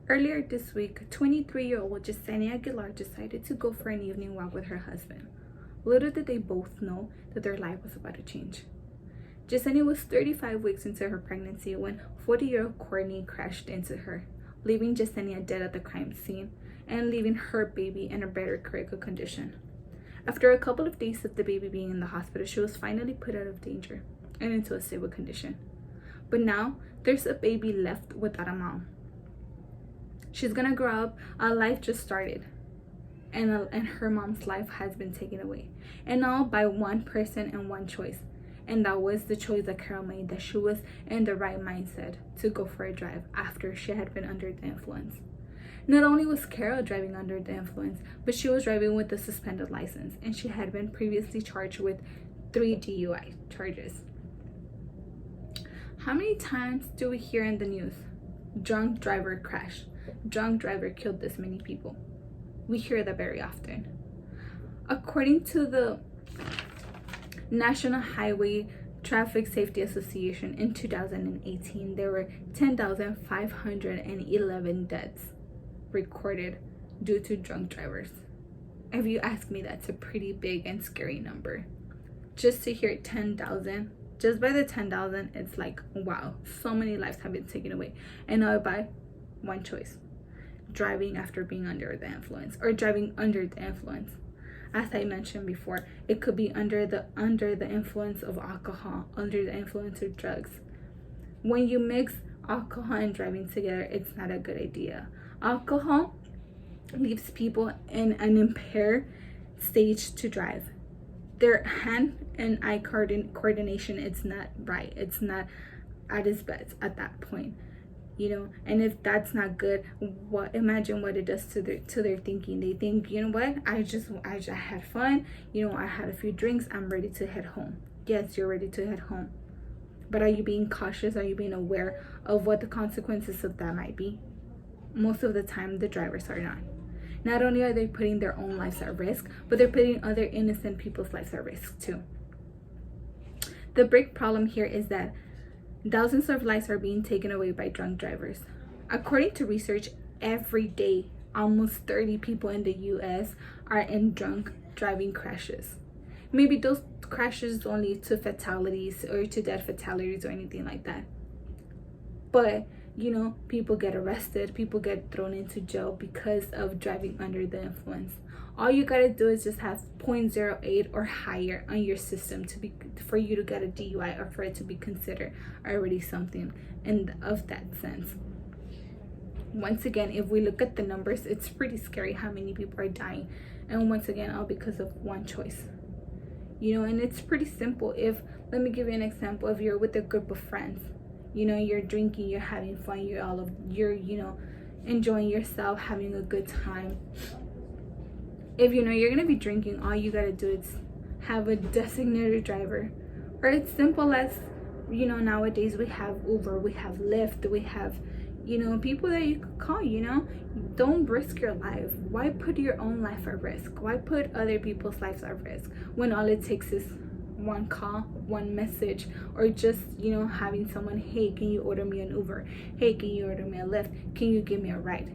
Earlier this week, 23-year-old Jasenia Aguilar decided to go for an evening walk with her husband. Little did they both know that their life was about to change. Jasenia was 35 weeks into her pregnancy when 40-year-old Courtney crashed into her, leaving Jasenia dead at the crime scene and leaving her baby in a better critical condition. After a couple of days of the baby being in the hospital, she was finally put out of danger and into a stable condition. But now, there's a baby left without a mom. She's gonna grow up, a life just started, and her mom's life has been taken away. And all by one person and one choice. And that was the choice that Carol made, that she was in the right mindset to go for a drive after she had been under the influence. Not only was Carol driving under the influence, but she was driving with a suspended license, and she had been previously charged with 3 DUI charges. How many times do we hear in the news, drunk driver crashed, drunk driver killed this many people? We hear that very often. According to the National Highway Traffic Safety Association, in 2018, there were 10,511 deaths recorded due to drunk drivers. If you ask me, that's a pretty big and scary number. Just to hear 10,000, just by the 10,000, it's like, wow, so many lives have been taken away. And all by one choice: driving after being under the influence, or driving under the influence. As I mentioned before, it could be under the influence of alcohol, under the influence of drugs. When you mix alcohol and driving together, it's not a good idea. Alcohol leaves people in an impaired stage to drive. Their hand and eye coordination, it's not right. It's not at its best at that point. And if that's not good, imagine what it does to their thinking. They think, you know what, I had fun, I had a few drinks, I'm ready to head home. Yes, you're ready to head home, but are you being cautious? Are you being aware of what the consequences of that might be? Most of the time, the drivers are not. Not only are they putting their own lives at risk, but they're putting other innocent people's lives at risk too. The big problem here is that thousands of lives are being taken away by drunk drivers. According to research, every day, almost 30 people in the US are in drunk driving crashes. Maybe those crashes don't lead to fatalities or to death fatalities or anything like that. But, people get arrested, people get thrown into jail because of driving under the influence. All you gotta do is just have 0.08 or higher on your system for you to get a DUI, or for it to be considered already something of that sense. Once again, if we look at the numbers, it's pretty scary how many people are dying, and once again, all because of one choice. And it's pretty simple. Let me give you an example. If you're with a group of friends, you're drinking, you're having fun, you're enjoying yourself, having a good time. If you're gonna be drinking, all you gotta do is have a designated driver. Or it's simple as, nowadays we have Uber, we have Lyft, we have, people that you could call. Don't risk your life. Why put your own life at risk? Why put other people's lives at risk when all it takes is one call, one message, or just having someone, hey, can you order me an Uber? Hey, can you order me a Lyft? Can you give me a ride?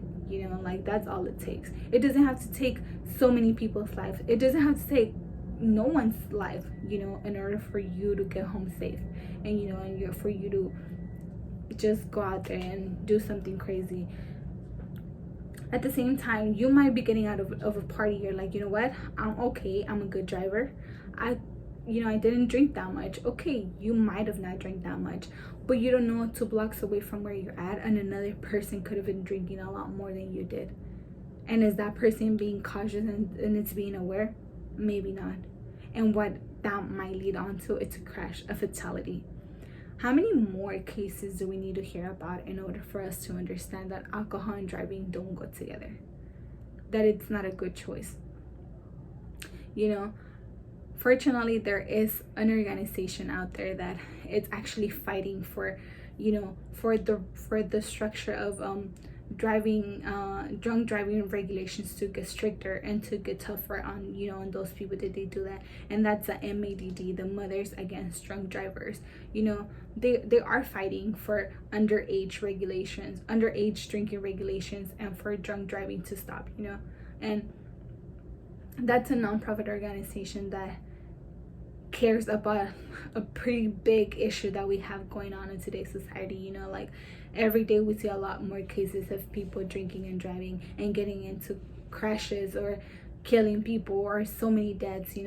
That's all it takes. It doesn't have to take so many people's lives. It doesn't have to take no one's life, in order for you to get home safe, and for you to just go out there and do something crazy. At the same time, you might be getting out of a party. You're like, you know what? I'm okay. I'm a good driver. I didn't drink that much. Okay, you might have not drank that much, but you don't know 2 blocks away from where you're at, and another person could have been drinking a lot more than you did. And is that person being cautious and it's being aware? Maybe not. And what that might lead on to, it's a crash, a fatality. How many more cases do we need to hear about in order for us to understand that alcohol and driving don't go together? That it's not a good choice. Fortunately, there is an organization out there that it's actually fighting for the structure of drunk driving regulations to get stricter and to get tougher on, on those people that they do that. And that's the MADD, the Mothers Against Drunk Drivers. They are fighting for underage drinking regulations, and for drunk driving to stop. And that's a nonprofit organization that cares about a pretty big issue that we have going on in today's society. Like every day we see a lot more cases of people drinking and driving and getting into crashes or killing people, or so many deaths.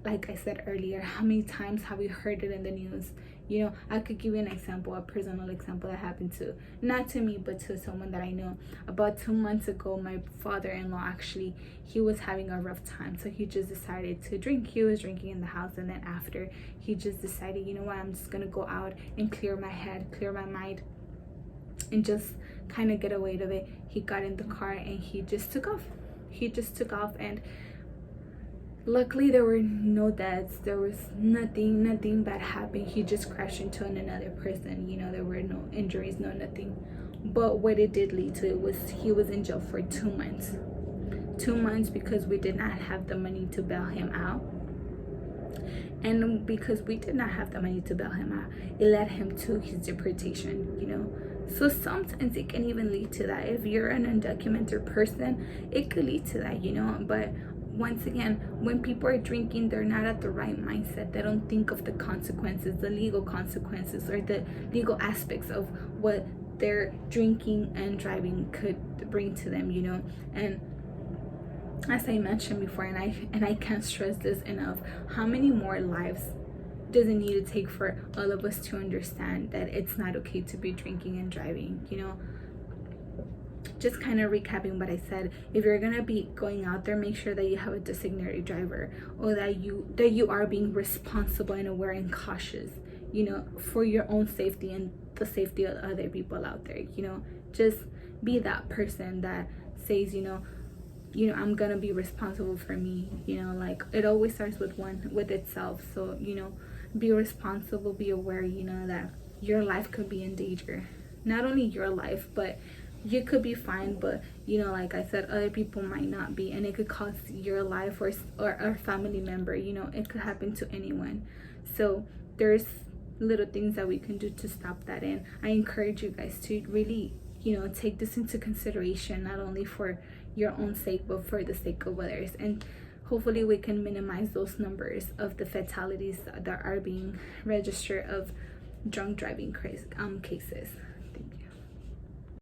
Like I said earlier, how many times have we heard it in the news? I could give you an example, a personal example that happened to, not to me, but to someone that I know. About 2 months ago, my father-in-law, actually, he was having a rough time, so he just decided to drink. He was drinking in the house, and then after, he just decided, you know what, I'm just gonna go out and clear my head, clear my mind, and just kind of get away with it. He got in the car and he just took off. And luckily there were no deaths, there was nothing bad happened. He just crashed into another person. There were no injuries, no nothing. But what it did lead to was he was in jail for 2 months. 2 months because we did not have the money to bail him out. And because we did not have the money to bail him out, it led him to his deportation. So sometimes it can even lead to that. If you're an undocumented person, it could lead to that. But once again, when people are drinking, they're not at the right mindset. They don't think of the consequences, the legal consequences, or the legal aspects of what their drinking and driving could bring to them. And as I mentioned before, and I can't stress this enough, how many more lives does it need to take for all of us to understand that it's not okay to be drinking and driving? Just kind of recapping what I said, if you're gonna be going out there, make sure that you have a designated driver, or that you are being responsible and aware and cautious, for your own safety and the safety of other people out there. Just be that person that says, I'm gonna be responsible for me. Like it always starts with itself. So be responsible, be aware, that your life could be in danger. Not only your life, but you could be fine, but like I said, other people might not be, and it could cost your life or a family member. It could happen to anyone. So there's little things that we can do to stop that, and I encourage you guys to really take this into consideration, not only for your own sake but for the sake of others, and hopefully we can minimize those numbers of the fatalities that are being registered of drunk driving cases.